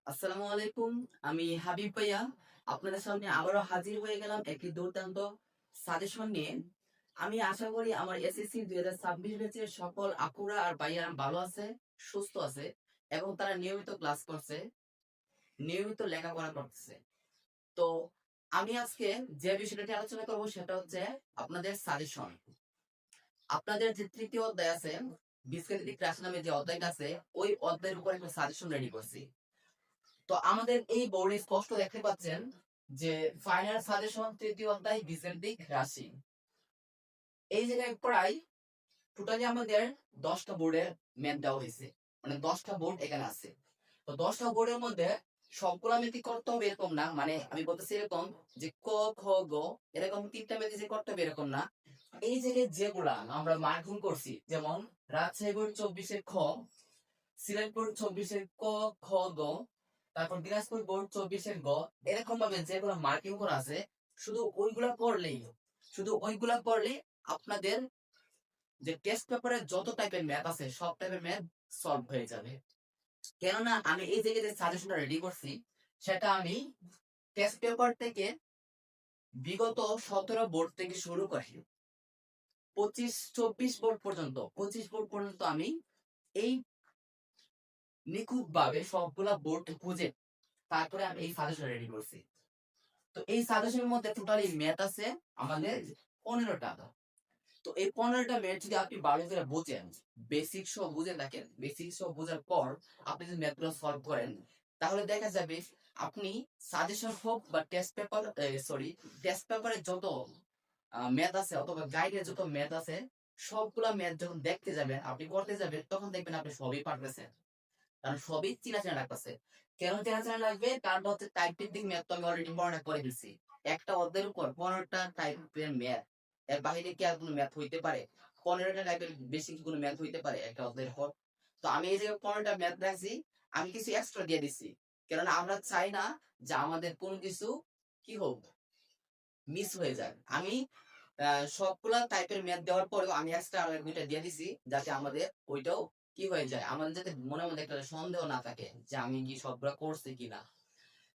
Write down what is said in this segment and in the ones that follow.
আসসালামু আলাইকুম। আমি হাবিব ভাইয়া আপনাদের সামনে আবারও হাজির হয়ে গেলাম একটি দুর্দান্ত সাজেশন নিয়ে। আমি আশা করি আমার এসএসসি 2026 ব্যাচের সকল আপুরা আর ভাইয়ারা ভালো আছে, সুস্থ আছে এবং তারা নিয়মিত ক্লাস করছে, নিয়মিত লেখাপড়া করতেছে। তো আমি আজকে যে বিষয়টা নিয়ে আলোচনা করবো সেটা হচ্ছে আপনাদের সাজেশন। আপনাদের যে তৃতীয় অধ্যায় আছে, বীজগণিত ক্লাস নামে যে অধ্যায়টা আছে, ওই অধ্যায়ের উপর একটা সাজেশন রেডি করছি। তো আমাদের এই বোর্ডে স্পষ্ট দেখতে পাচ্ছেন যে ফাইনাল সাজেশন তৃতীয় অধ্যায় বীজগণিত রাশি। এই জায়গায় প্রায় টোটালি আমাদের 10টা বোর্ডের ম্যাথ দেওয়া হয়েছে, মানে 10টা বোর্ড এখানে আছে। তো 10টা বোর্ডের মধ্যে সবগুলা ম্যাথই করতে হবে এরকম না, মানে আমি বলতেছি এরকম যে ক খ গ এরকম 3টা ম্যাথই যে করতে হবে এরকম না। এই জায়গায় যেগুলা আমরা মার্কিং করছি, যেমন রাজশাহী বোর্ড 24-এর খ, সিলেট বোর্ড 24-এর ক খ গ, তারপর দিনাজপুর বোর্ড 24-এর গ, এরকম ভাবে যেগুলো মার্কিং করা আছে শুধু ওইগুলা পড়লেই আপনাদের যে টেস্ট পেপারে যত টাইপের ম্যাথ আছে সব টাইপের ম্যাথ সলভ হয়ে যাবে। কেননা আমি এই জায়গায় যে সাজেশনটা রেডি করছি সেটা আমি টেস্ট পেপার থেকে বিগত 17 বোর্ড থেকে শুরু করে 25-24 বোর্ড পর্যন্ত আমি এই নিখুঁত ভাবে সবগুলা বোর্ড খুঁজে তারপরে আমি এই সাজেশন রেডি করছি। তো এই সাজেশনের মধ্যে টোটালি ম্যাথ আছে আমাদের 15টা। তো এই 15টা ম্যাথ যদি আপনি ভালো করে বুঝেন, বেসিক সহ বুঝে থাকেন, বেসিক সহ বোঝার পর আপনি যদি ম্যাথগুলো সলভ করেন, তাহলে দেখা যাবে আপনি সাজেশন হোক বা টেস্ট পেপারে যত ম্যাথ আছে অথবা গাইডের যত ম্যাথ আছে সবগুলা ম্যাথ যখন দেখতে যাবেন, আপনি করতে যাবেন, তখন দেখবেন আপনি সবই পারতেছেন। কারণ সবই চেনা চেনা লাগতেছে। কেন চেনা চেনা লাগবে? কারণ হচ্ছে টাইপের ম্যাথ তো আমি অলরেডি বর্ণনা করে দিচ্ছি। একটা অধ্যায়ের উপর 15টা টাইপের ম্যাথ, এর বাইরে কি আর কোনো ম্যাথ হইতে পারে? 15টা টাইপের বেশি কি কোনো ম্যাথ হইতে পারে একটা অধ্যায়ের উপর? তো আমি এই যে 15টা ম্যাথ রাখছি, আমি কিছু এক্সট্রা দিয়ে দিচ্ছি। কারণ আমরা চাই না যে আমাদের কোনো কিছু কি হোক, মিস হয়ে যায়। আমি সবগুলা টাইপের ম্যাথ দেওয়ার পরেও আমি এক্সট্রা আরো 2টা দিয়ে দিছি, যাতে আমাদের ওইটাও কি হয়ে যায়, আমাদের যাতে মনে মধ্যে একটা সন্দেহ না থাকে যে আমি কি সবগুলা করছি কিনা।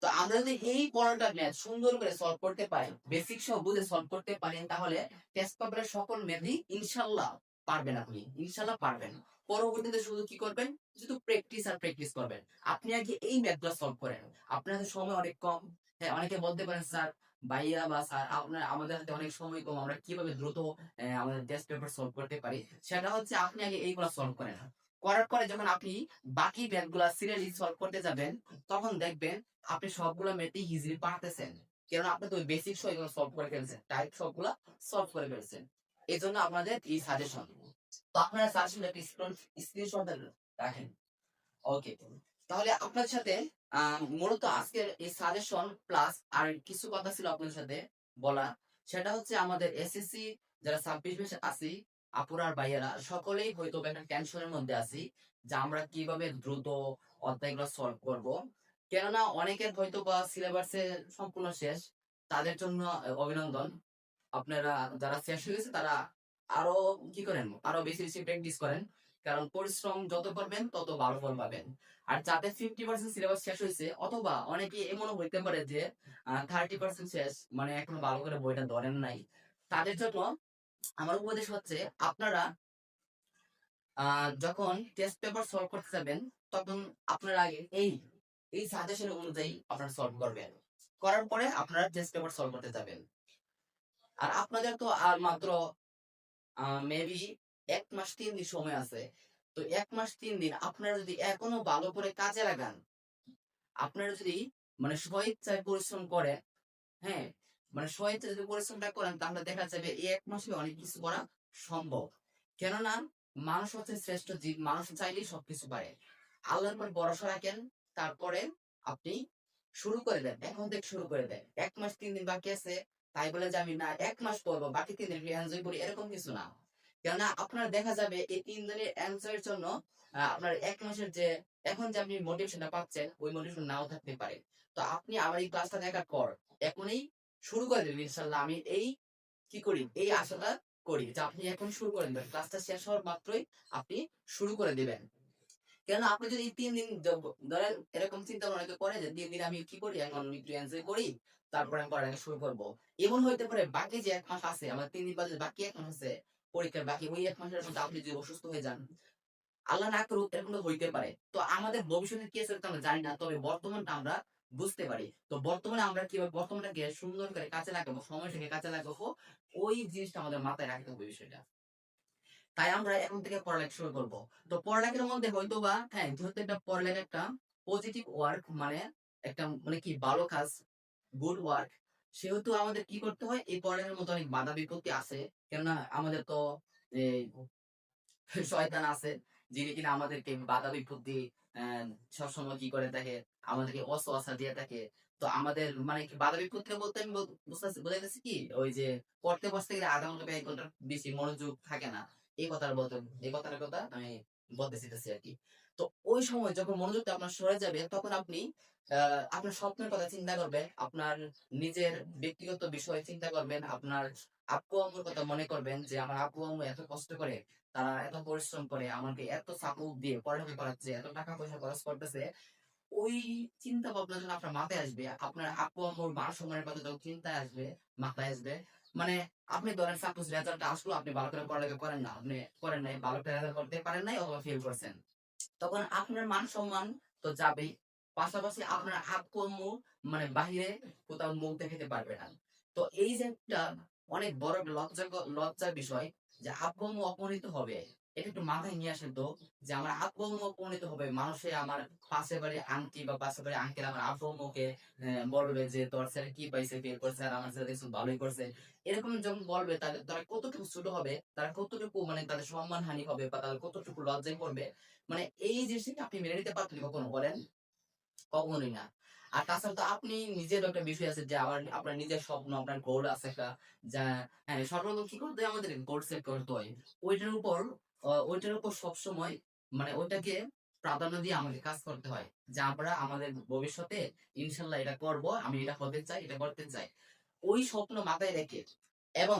তো আমরা যদি এই 15টা ম্যাথ সুন্দর করে সলভ করতে পারি, বেসিক সহ বুঝে সলভ করতে পারি, তাহলে টেস্ট পেপারের সকল ম্যাথই ইনশাআল্লাহ পারবেন, আপনি ইনশাআল্লাহ পারবেন। পরবর্তীতে শুধু কি করবেন, শুধু প্র্যাকটিস আর প্র্যাকটিস করবেন। আপনি আগে এই ম্যাথগুলো সলভ করেন। আপনার হাতে সময় অনেক কম। হ্যাঁ, অনেকে বলতে পারেন স্যার, ভাইয়া বা স্যার আমাদের হাতে অনেক সময় কম, আমরা কিভাবে দ্রুত আমাদের টেস্ট পেপার সলভ করতে পারি? সেটা হচ্ছে আপনি আগে এইগুলো সলভ করেন। করার পরে যখন আপনি বাকি ম্যাথগুলো সিরিয়ালি সলভ করতে যাবেন, তখন দেখবেন আপনি সবগুলো ম্যাথই ইজিলি পারতেছেন। কারণ আপনি তো বেসিক সহ এগুলো সলভ করে ফেলছেন, টাইপ সবগুলা সলভ করে ফেলছেন। এই জন্য আপনাদের এই সাজেশন। তো আপনারা সাজেশন একটা স্ক্রিনশট রাখেন। ওকে, তাহলে আপনার সাথে মূলত আজকের এই সাজেশন প্লাস আর কিছু কথা ছিল আপনার সাথে বলা। সেটা হচ্ছে আমাদের এসএসসি যারা 26 ব্যাচ আছি, আপুরা আর ভাইয়ারা সকলেই হয়তো একটা টেনশনের মধ্যে আছি যে আমরা কিভাবে দ্রুত অধ্যায়গুলো সলভ করব। কেননা অনেকের হয়তো বা সিলেবাসে সম্পূর্ণ শেষ, তাদের জন্য অভিনন্দন। আপনারা যারা শেষ হয়ে গেছে তারা আরো কি করেন, আরো বেশি বেশি প্র্যাকটিস করেন। কারণ পরিশ্রম যত করবেন তত ভালো ফল পাবেন। আর যাদের 50% সিলেবাস শেষ হয়েছে, অথবা অনেকে এমনও হইতে পারে যে 30% শেষ, মানে এখনো ভালো করে বইটা ধরেন নাই, তাদের জন্য আমার উপদেশ হচ্ছে আপনারা যখন টেস্ট পেপার সলভ করতে যাবেন, তখন আপনারা আগে এই এই সাজেশন অনুযায়ী আপনারা সলভ করবেন। করার পরে আপনারা টেস্ট পেপার সলভ করতে যাবেন। আর আপনাদের তো আর মাত্র মেবি 1 মাস 3 দিন সময় আছে। তো 1 মাস 3 দিন আপনারা যদি এখনো ভালো করে কাজে লাগান, আপনারা যদি মানে স্বইচ্ছায় পরিশ্রম করেন, হ্যাঁ, মানে স্বইচ্ছায় যদি পরিশ্রমটা করেন, তাহলে দেখা যাবে এই 1 মাসে অনেক কিছু করা সম্ভব। কেননা মানুষ হচ্ছে শ্রেষ্ঠ জীব, মানুষ চাইলেই সবকিছু পারে। আল্লাহর উপর ভরসা রাখেন, তারপরে আপনি শুরু করে দেন, এখন থেকে শুরু করে দেন। 1 মাস 3 দিন বাকি আছে, তাই বলে যে আমি না 1 মাস করবো, বাকি 3 দিন এনজয় করি, এরকম কিছু না। কেননা আপনার দেখা যাবে এই 3 দিনের এনজয়ের জন্য আপনার 1 মাসের যে এখন যে আপনি মোটিভেশনটা পাচ্ছেন, ওই মোটিভেশন নাও থাকতে পারে। তো আপনি আমার এই ক্লাসটা দেখার পর এখনই শুরু করে দেবেন ইনশাল্লাহ। আমি এই কি করি, এই আশাটা করি যে আপনি এখন শুরু করে দেবেন, ক্লাসটা শেষ হওয়ার মাত্রই আপনি শুরু করে দিবেন। কেন আপনি যদি এই 3 দিন ধরেন এরকম চিন্তা ভাবনা অনেকে করে যে 3 দিন আমি কি করি, এখন একটু এনজয় করি, তারপরে আমি পড়ালেখা শুরু করব। এমন হইতে পারে বাকি যে 1 মাস আছে, আমার 3 দিন বাদে বাকি 1 মাস আছে পরীক্ষার, বাকি ওই 1 মাসের মধ্যে আপনি যদি অসুস্থ হয়ে যান, আল্লাহ না করুক, এরকম তো হইতে পারে। তো আমাদের ভবিষ্যতে কি আছে তো আমরা জানি না, তবে বর্তমানটা আমরা বুঝতে পারি। তো বর্তমানে আমরা কিভাবে বর্তমানটাকে সুন্দর করে কাজে লাগাবো, সময়টাকে কাজে লাগাবো, ওই জিনিসটা আমাদের মাথায় রাখতে হবে বিষয়টা। তাই আমরা এখন থেকে পড়ালেখা শুরু করব। তো পড়ালেখার মধ্যে হয়তোবা হ্যাঁ, যেহেতু একটা পড়ালেখা একটা পজিটিভ ওয়ার্ক, মানে একটা মানে কি ভালো কাজ, গুড ওয়ার্ক, সেহেতু আমাদের কি করতে হয়, এই পড়ালেখার মধ্যে অনেক বাধা বিপত্তি আছে। কেননা আমাদের তো এই শয়তান আছে, যিনি কিনা আমাদেরকে বাধা বিপত্তি আহ, সবসময় কি করে থাকে, আমাদেরকে ওয়াসওয়াসা দিয়ে থাকে। তো আমাদের মানে কি বাধা বিপত্তি বলতে আমি বুঝাইতেছি কি, ওই যে পড়তে বসতে গেলে আধা ঘন্টা বা 1 ঘন্টার বেশি মনোযোগ থাকে না, এই কথার বলতে, এই কথার কথা আমি বলতে চাইতেছি আর কি। তো ওই সময় যখন মনোযোগটা আপনার সরে যাবে, তখন আপনি আপনার স্বপ্নের কথা চিন্তা করবেন, আপনার নিজের ব্যক্তিগত বিষয় চিন্তা করবেন, আপনার আব্বু আম্মুর কথা মনে করবেন যে আমার আব্বু আম্মু এত কষ্ট করে, তারা এত পরিশ্রম করে আমাকে এত সাপোর্ট দিয়ে পড়ালেখা করাচ্ছে, এত টাকা পয়সা খরচ করতেছে। ওই চিন্তা ভাবনা যখন আপনার মাথায় আসবে, আপনার আব্বু আম্মুর মান সম্মানের কথা যখন চিন্তায় আসবে, মাথায় আসবে, মানে আপনি ধরেন সাপোজ রেজাল্ট আসলো, আপনি ভালো করে পড়ালেখা করেন না, আপনি করেন নাই, ভালো করে রেজাল্ট করতে পারেন নাই অথবা ফেল করছেন, তখন আপনার মান সম্মান তো যাবেই, পাশাপাশি আপনার আব্বু আম্মু মানে বাহিরে কোথাও মুখ দেখাতে পারবে না। তো এই যে একটা অনেক বড় একটা লজ্জার বিষয়, যে আব্বু আম্মু অপমানিত হবে, এটা একটু মাথায় নিয়ে আসেন তো, যে আমার আব্বু আম্মু অপমানিত হবে, মানুষে আমার পাশের বাড়ি আন্টি বা পাশের বাড়ি আঙ্কেল আমার আব্বু আম্মুকে বলবে যে তোর ছেলে কি পাইছে, ফেল করছে, আর আমার ছেলে দেখছো ভালোই করছে, এরকম যখন বলবে, তাহলে তারা কতটুকু ছোট হবে, তারা কতটুকু মানে তাদের সম্মান হানি হবে, বা তাদের কতটুকু লজ্জায় পড়বে। মানে এই জিনিসটা আপনি মেনে নিতে পারতেন কখনো বলেন? কখনোই না। আর তাছাড়া তো আপনি নিজের একটা বিষয় আছে যে আবার আপনার নিজের স্বপ্ন, আপনার গোল আছে একটা, যা হ্যাঁ, সর্বপ্রথম কি করতে হয়, আমাদের গোল সেট করতে হয়। ওইটার উপর ওইটার উপর সবসময় মানে ওইটাকে প্রাধান্য দিয়ে আমাদের কাজ করতে হয়, যে আমরা আমাদের ভবিষ্যতে ইনশাল্লাহ এটা করব, আমি এটা হতে চাই, এটা করতে চাই, ওই স্বপ্ন মাথায় রেখে। এবং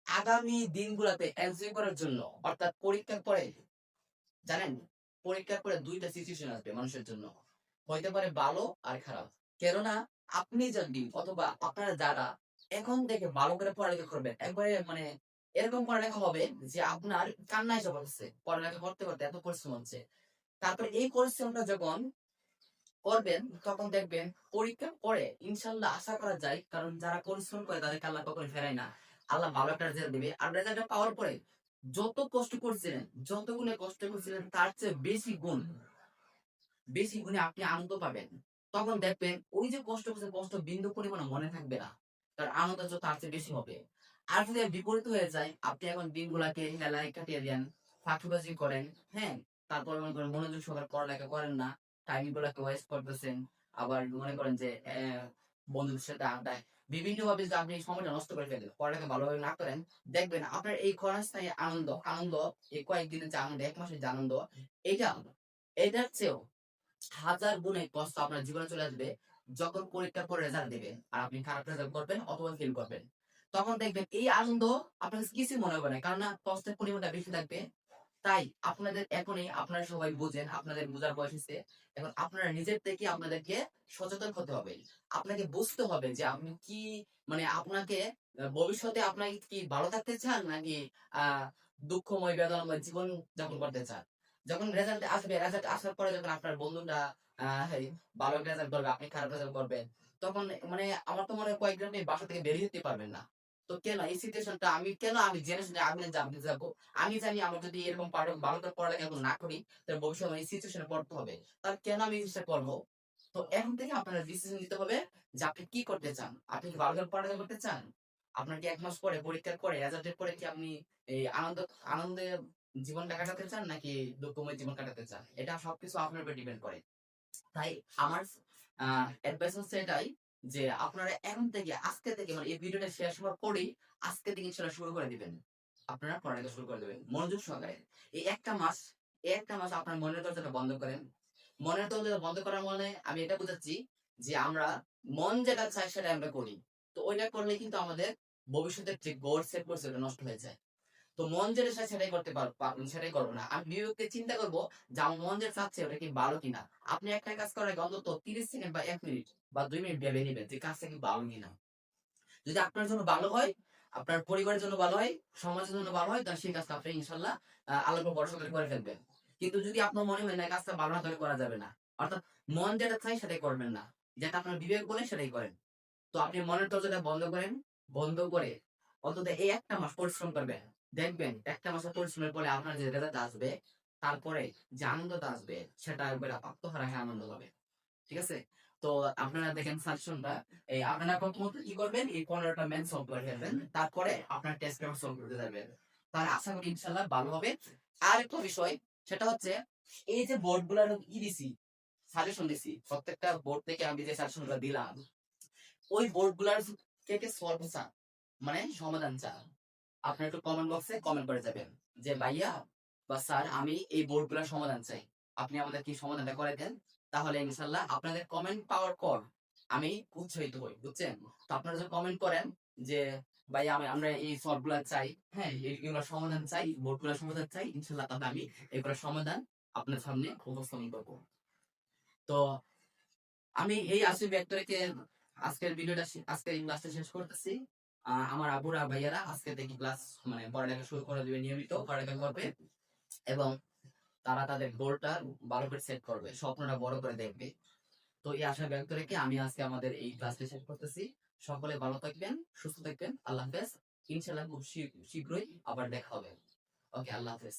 আগামী দিনগুলোতে এনজয় করার জন্য, অর্থাৎ পরীক্ষার পরে, জানেন, পরীক্ষার পরে 2টা সিচুয়েশন আসবে মানুষের জন্য, হইতে পারে ভালো আর খারাপ। কেননা আপনি যদি অথবা আপনারা যারা এখন থেকে ভালো করে পড়ালেখা করবেন, একবারে মানে এরকম পড়ালেখা হবে যে আপনার কান্না এসে পড়ছে, পড়ালেখা করতে করতে এত পরিশ্রম হচ্ছে। তারপর এই পরিশ্রমটা যখন করবেন, তখন দেখবেন পরীক্ষার পরে ইনশাল্লাহ আশা করা যায়, কারণ যারা পরিশ্রম করে তাদেরকে আল্লাহ কখনো ফেরায় না, আল্লাহ ভালো একটা রেজাল্ট দিবে। আর রেজাল্টটা পাওয়ার পরে যত কষ্ট করছিলেন, যত গুণে কষ্ট করছিলেন, তার চেয়ে বেশি গুণে আপনি আনন্দ পাবেন। তখন দেখবেন ওই যে কষ্ট করছেন, কষ্ট বিন্দু পরিমাণ মনে থাকবে না, তার আনন্দ যত তার চেয়ে বেশি হবে। আর যদি এর বিপরীত হয়ে যায়, আপনি এখন দিনগুলাকে হেলায় কাটিয়ে দেন, ফাঁকিবাজি করেন, হ্যাঁ, তারপর মনে করেন মনোযোগ সহকারে পড়ালেখা করেন না, টাইম গুলাকে ওয়েস্ট করতেছেন, আবার মনে করেন যে বন্ধুদের সাথে আড্ডায় বিভিন্ন ভাবে যদি আপনি এই সময়টা নষ্ট করে ফেলেন, পড়ালেখা ভালোভাবে না করেন, দেখবেন আপনার এই ক্ষণস্থায়ী আনন্দ, এই কয়েকদিনের যে আনন্দ, 1 মাসের যে আনন্দ, এটা এটার চেয়েও হাজার গুণে কষ্ট আপনার জীবনে চলে আসবে, যখন পরীক্ষার পর রেজাল্ট দেবে আর আপনি খারাপ রেজাল্ট করবেন অথবা ফেল করবেন। তখন দেখবেন এই আনন্দ আপনার কাছে কিছুই মনে হবে না, কারণ না কষ্টের পরিমাণটা বেশি থাকবে। তাই আপনাদের এখনই, আপনারা সবাই বুঝেন, আপনাদের বোঝার বয়স হয়েছে, এখন আপনারা নিজের থেকে আপনাদেরকে সচেতন হতে হবে, আপনাকে বুঝতে হবে যে আপনি কি মানে আপনাকে ভবিষ্যতে আপনাকে কি ভালো থাকতে চান, নাকি দুঃখময় বেদনাময় জীবন যাপন করতে চান। যখন রেজাল্ট আসবে, রেজাল্ট আসার পরে যখন আপনার বন্ধুরা এই ভালো রেজাল্ট করবে, আপনি খারাপ রেজাল্ট করবেন, তখন মানে আমার তো মনে হয় কয়েকদিন আপনি বাসা থেকে বেরিয়ে যেতে পারবেন না। তো কেন এই সিচুয়েশনটা আমি জেনে শুনে আমি যাবো, আমি জানি আমার যদি এরকম ভালো করে পড়ালেখা এখন না করি, তাহলে ভবিষ্যতে এই সিচুয়েশনে পড়তে হবে, তাহলে কেন আমি এই জিনিসটা করবো? তো এখন থেকে আপনারা ডিসিশন নিতে হবে যে আপনি কি করতে চান, আপনি কি ভালো করে পড়ালেখা করতে চান, আপনার কি 1 মাস পরে পরীক্ষার পরে রেজাল্টের পরে কি আপনি এই আনন্দে জীবনটা কাটাতে চান, নাকি দুঃখময় জীবন কাটাতে চান, এটা সবকিছু আপনার উপর ডিপেন্ড করে। তাই আমার অ্যাডভাইস হচ্ছে এটাই, যে আপনারা এখন থেকে, আজকে থেকে, মানে এই ভিডিওটা শেষ হওয়ার পরেই আজকে থেকে ইনশাআল্লাহ শুরু করে দিবেন, আপনারা পড়ালেখা শুরু করে দেবেন মনোযোগ সহকারে। এই একটা মাস আপনার মনের দরজাটা বন্ধ করেন। মনের দরজাটা বন্ধ করার মানে আমি এটা বুঝাচ্ছি যে আমরা মন যেটা চাই সেটা আমরা করি। তো ওইটা করলে কিন্তু আমাদের ভবিষ্যতের যে গোল সেট করছে ওটা নষ্ট হয়ে যায়। তো মন যেটা চায় সেটাই করতে পারবেন, সেটাই করবো না। আমি বিবেককে চিন্তা করবো যে আমার মন যেটা চাচ্ছে ওটা কি ভালো কিনা। আপনি একটা কাজ করার আগে অন্তত 30 সেকেন্ড বা 1 মিনিট বা 2 মিনিট ভেবে নিবেন যে কাজটা কি ভালো কিনা। যদি আপনার জন্য ভালো হয়, আপনার পরিবারের জন্য ভালো হয়, সমাজের জন্য ভালো হয়, তাহলে সেই কাজটা আপনি ইনশাল্লাহ আল্লাহর উপর ভরসা করে করে ফেলবেন। কিন্তু যদি আপনার মনে হয় না এই কাজটা ভালো না, তাহলে করা যাবে না। অর্থাৎ মন যেটা চাই সেটাই করবেন না, যেটা আপনার বিবেক বলে সেটাই করেন। তো আপনি মনের দরজাটা বন্ধ করেন, বন্ধ করে অন্তত এই 1টা মাস পরিশ্রম করবেন। দেখবেন 1টা মাসের পরিশ্রমের পরে আপনার যে রেজাল্ট আসবে, তারপরে যে আনন্দটা আসবে সেটা একবারে আত্মহারা হয়ে আনন্দ হবে। ঠিক আছে? তো আপনারা দেখেন সাজেশনটা, এই আপনারা প্রথমত কি করবেন, এই 15টা ম্যাথ সলভ করে ফেলবেন, তারপরে আপনার টেস্ট পেপার সলভ করতে যাবেন। তাহলে আশা করি ইনশাআল্লাহ ভালো হবে। আর একটা বিষয়, সেটা হচ্ছে এই যে বোর্ড গুলার দিছি, সাজেশন দিছি, প্রত্যেকটা বোর্ড থেকে আমি যে সাজেশনগুলো দিলাম, ওই বোর্ড গুলার কে কে সলভ চান, মানে সমাধান চান, আপনার একটু কমেন্ট বক্সে কমেন্ট করে যাবেন যে ভাইয়া বা স্যার আমি এই বোর্ড গুলার সমাধান চাই, আপনি আমাদের কি সমাধানটা করে দেন। তাহলে ইনশাল্লাহ আপনাদের কমেন্ট পাওয়ার পর আমি উৎসাহিত হই, বুঝছেন? তো আপনারা যখন কমেন্ট করেন যে ভাই আমরা এই সলভ গুলা চাই, হ্যাঁ এগুলোর সমাধান চাই, বোর্ড গুলার সমাধান চাই, ইনশাল্লাহ তাহলে আমি এগুলোর সমাধান আপনার সামনে উপস্থাপন করবো। তো আমি এই আসিফ ভেক্টরকে আজকের এই ক্লাসটা শেষ করতেছি। আমার আবুরা ভাইয়ারা আজকে থেকে ক্লাস মানে পড়ালেখা শুরু করে দিবে, নিয়মিত পড়ালেখা করবে এবং তারা তাদের গোলটা ভালো করে সেট করবে, স্বপ্নটা বড় করে দেখবে। তো এই আশা ব্যক্ত রেখে আমি আজকে আমাদের এই ক্লাসটা শেষ করতেছি। সকলে ভালো থাকবেন, সুস্থ থাকবেন। আল্লাহ হাফেজ। ইনশাআল্লাহ খুব শীঘ্রই আবার দেখা হবে। ওকে, আল্লাহ হাফেজ।